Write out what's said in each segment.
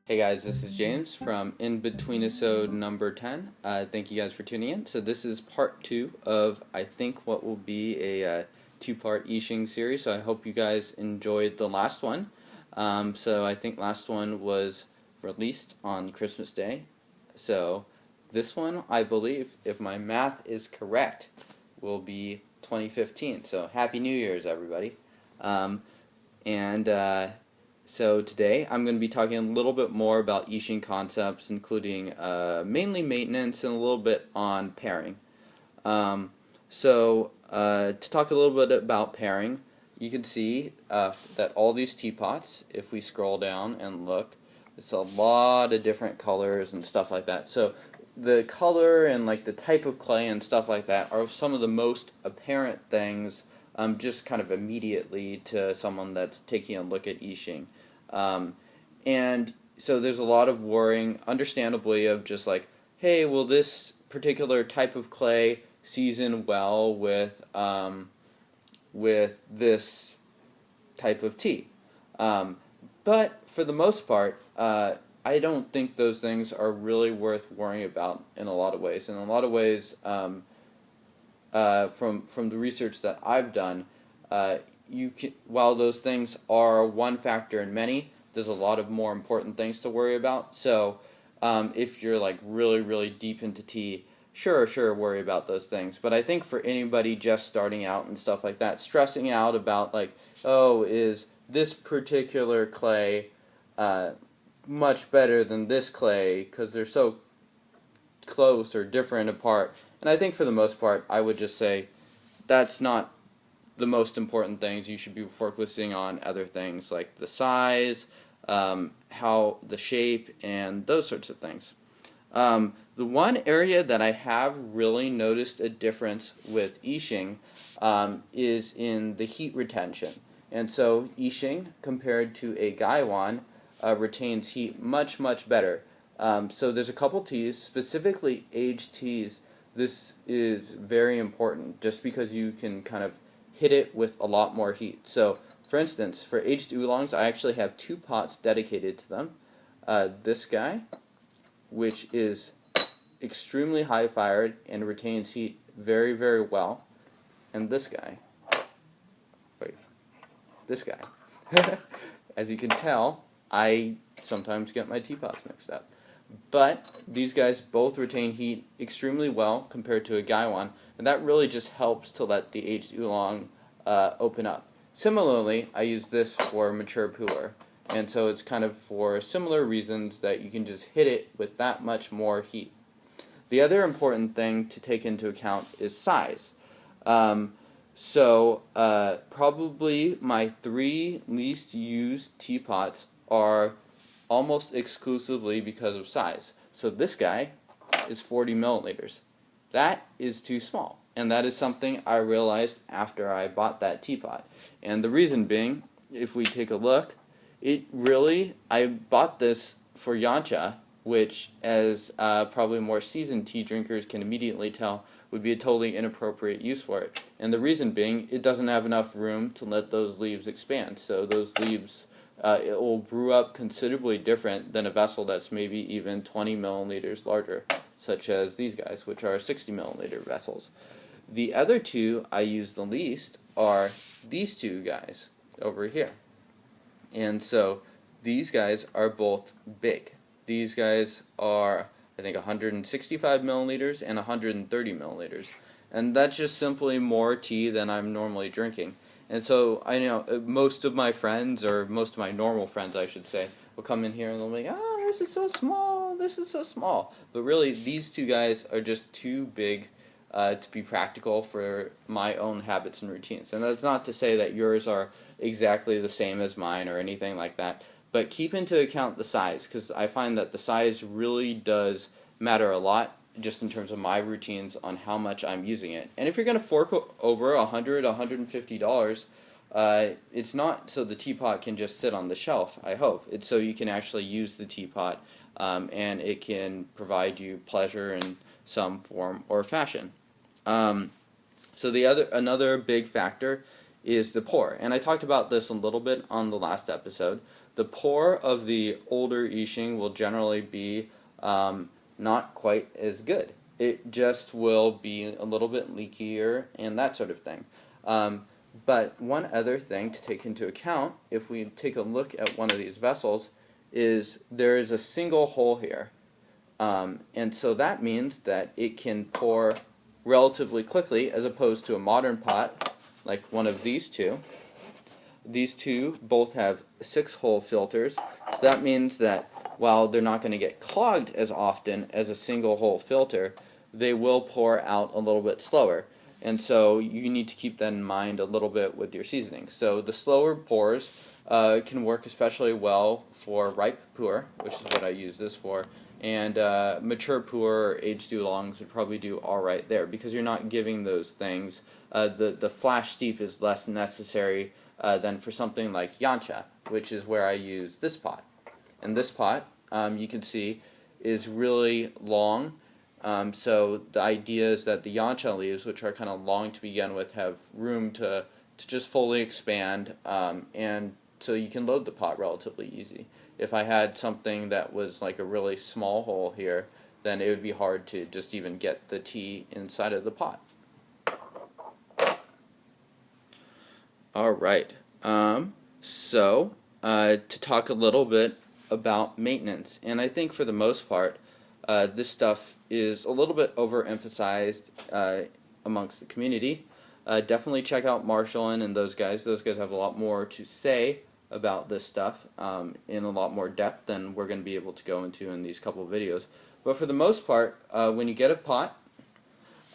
Hey guys, this is James from InBetweenIsode number 10. Thank you guys for tuning in. So this is part 2 of, I think, what will be a two-part Yixing series. So I hope you guys enjoyed the last one. So I think last one was released on Christmas Day. So this one, I believe, if my math is correct, will be 2015. So Happy New Year's, everybody. So today I'm going to be talking a little bit more about Yixing concepts, including mainly maintenance and a little bit on pairing. To talk a little bit about pairing, you can see that all these teapots, if we scroll down and look, it's a lot of different colors and stuff like that. So the color and like the type of clay and stuff like that are some of the most apparent things just kind of immediately to someone that's taking a look at Yixing. And so there's a lot of worrying, understandably, of just like, hey, will this particular type of clay season well with this type of tea? But for the most part, I don't think those things are really worth worrying about in a lot of ways. In a lot of ways, from the research that I've done, while those things are one factor in many, there's a lot of more important things to worry about. So if you're like really deep into tea, sure, worry about those things. But I think for anybody just starting out and stuff like that, stressing out about like, oh, is this particular clay much better than this clay because they're so close or different apart? And I think for the most part, I would just say that's not the most important things. You should be focusing on other things like the size, how the shape, and those sorts of things. The one area that I have really noticed a difference with Yixing is in the heat retention. And so Yixing, compared to a Gaiwan, retains heat much better. So there's a couple teas, specifically aged teas. This is very important just because you can kind of hit it with a lot more heat. So, for instance, for aged oolongs, I actually have 2 pots dedicated to them. This guy, which is extremely high-fired and retains heat very well, and this guy. This guy. As you can tell, I sometimes get my teapots mixed up. But these guys both retain heat extremely well compared to a Gaiwan, and that really just helps to let the aged oolong open up. Similarly, I use this for mature pu'er, and so it's kind of for similar reasons that you can just hit it with that much more heat. The other important thing to take into account is size. Probably my 3 least used teapots are almost exclusively because of size. So this guy is 40 milliliters. That is too small, and that is something I realized after I bought that teapot. And the reason being, if we take a look, I bought this for yancha, which, as probably more seasoned tea drinkers can immediately tell, would be a totally inappropriate use for it. And the reason being, it doesn't have enough room to let those leaves expand. So those leaves, it will brew up considerably different than a vessel that's maybe even 20 milliliters larger, such as these guys, which are 60 milliliter vessels. The other 2 I use the least are these 2 guys over here. And so these guys are both big. These guys are, I think, 165 milliliters and 130 milliliters. And that's just simply more tea than I'm normally drinking. And so I know most of my friends, or most of my normal friends I should say, will come in here and they'll be like, oh, this is so small. But really, these 2 guys are just too big to be practical for my own habits and routines. And that's not to say that yours are exactly the same as mine or anything like that. But keep into account the size, because I find that the size really does matter a lot, just in terms of my routines on how much I'm using it. And if you're going to fork over $100, $150, it's not so the teapot can just sit on the shelf, I hope. It's so you can actually use the teapot, and it can provide you pleasure in some form or fashion. So another big factor is the pour. And I talked about this a little bit on the last episode. The pour of the older Yixing will generally be not quite as good. It just will be a little bit leakier and that sort of thing. But one other thing to take into account, if we take a look at one of these vessels, is there is a single hole here. And so that means that it can pour relatively quickly, as opposed to a modern pot like one of these two. These two both have 6-hole filters, so that means that while they're not going to get clogged as often as a single hole filter, they will pour out a little bit slower. And so you need to keep that in mind a little bit with your seasoning. So the slower pours can work especially well for ripe pu'er, which is what I use this for, and mature pu'er or aged oolongs would probably do alright there, because you're not giving those things, the flash steep is less necessary than for something like yancha, which is where I use this pot. And this pot, you can see, is really long. So the idea is that the yancha leaves, which are kind of long to begin with, have room to just fully expand, and so you can load the pot relatively easy. If I had something that was like a really small hole here, then it would be hard to just even get the tea inside of the pot. Alright, so to talk a little bit about maintenance, and I think for the most part this stuff is a little bit overemphasized amongst the community. Definitely check out Marshall and those guys. Those guys have a lot more to say about this stuff in a lot more depth than we're going to be able to go into in these couple of videos. But for the most part, when you get a pot,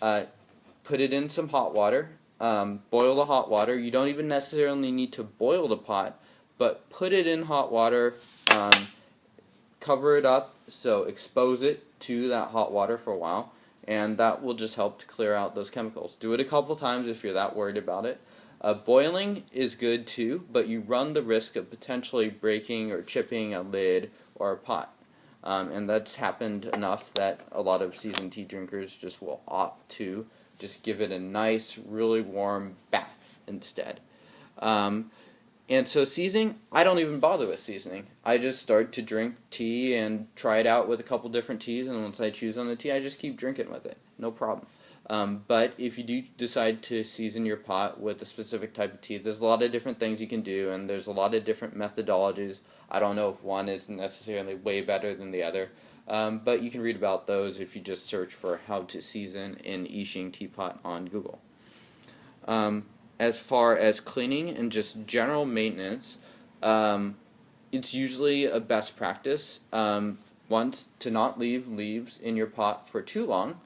put it in some hot water, boil the hot water. You don't even necessarily need to boil the pot, but put it in hot water, cover it up, so expose it to that hot water for a while, and that will just help to clear out those chemicals. Do it a couple times if you're that worried about it. Boiling is good too, but you run the risk of potentially breaking or chipping a lid or a pot. And that's happened enough that a lot of seasoned tea drinkers just will opt to just give it a nice, really warm bath instead. And so seasoning, I don't even bother with seasoning. I just start to drink tea and try it out with a couple different teas, and once I choose on the tea, I just keep drinking with it. No problem. But if you do decide to season your pot with a specific type of tea, there's a lot of different things you can do, and there's a lot of different methodologies. I don't know if one is necessarily way better than the other, but you can read about those if you just search for how to season an Yixing teapot on Google. As far as cleaning and just general maintenance, it's usually a best practice once to not leave leaves in your pot for too long,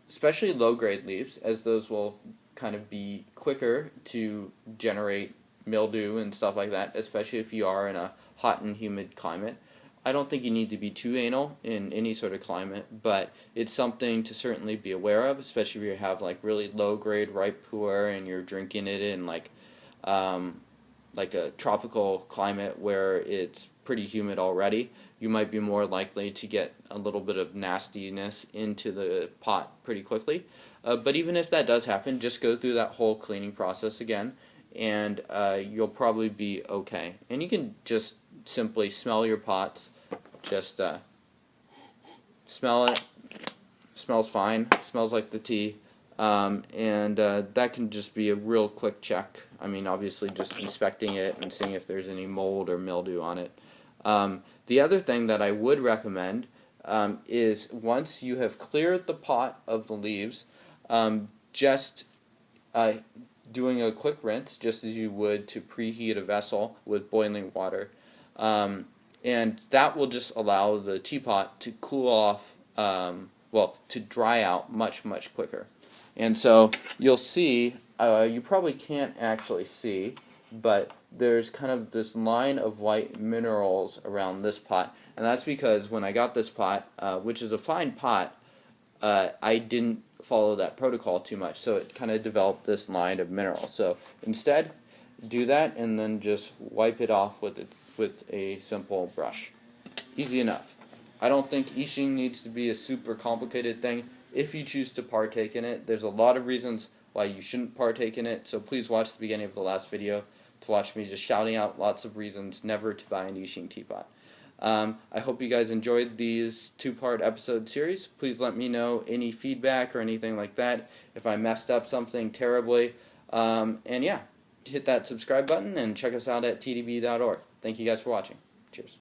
especially low-grade leaves, as those will kind of be quicker to generate mildew and stuff like that, especially if you are in a hot and humid climate. I don't think you need to be too anal in any sort of climate, but it's something to certainly be aware of, especially if you have like really low-grade ripe pu'er and you're drinking it in like a tropical climate where it's pretty humid already. You might be more likely to get a little bit of nastiness into the pot pretty quickly. But even if that does happen, just go through that whole cleaning process again, and you'll probably be okay. And you can just simply smell your pots. Just smell it. Smells fine. Smells like the tea. And that can just be a real quick check. I mean, obviously just inspecting it and seeing if there's any mold or mildew on it. The other thing that I would recommend is once you have cleared the pot of the leaves, just doing a quick rinse, just as you would to preheat a vessel with boiling water. And that will just allow the teapot to cool off, to dry out much, much quicker. And so you'll see, you probably can't actually see, but there's kind of this line of white minerals around this pot. And that's because when I got this pot, which is a fine pot, I didn't follow that protocol too much, so it kind of developed this line of minerals. So instead, do that and then just wipe it off with a simple brush. Easy enough. I don't think Yixing needs to be a super complicated thing. If you choose to partake in it, there's a lot of reasons why you shouldn't partake in it. So please watch the beginning of the last video to watch me just shouting out lots of reasons never to buy an Yixing teapot. I hope you guys enjoyed these two-part episode series. Please let me know any feedback or anything like that if I messed up something terribly. And yeah, hit that subscribe button and check us out at TeaDB.org. Thank you guys for watching. Cheers.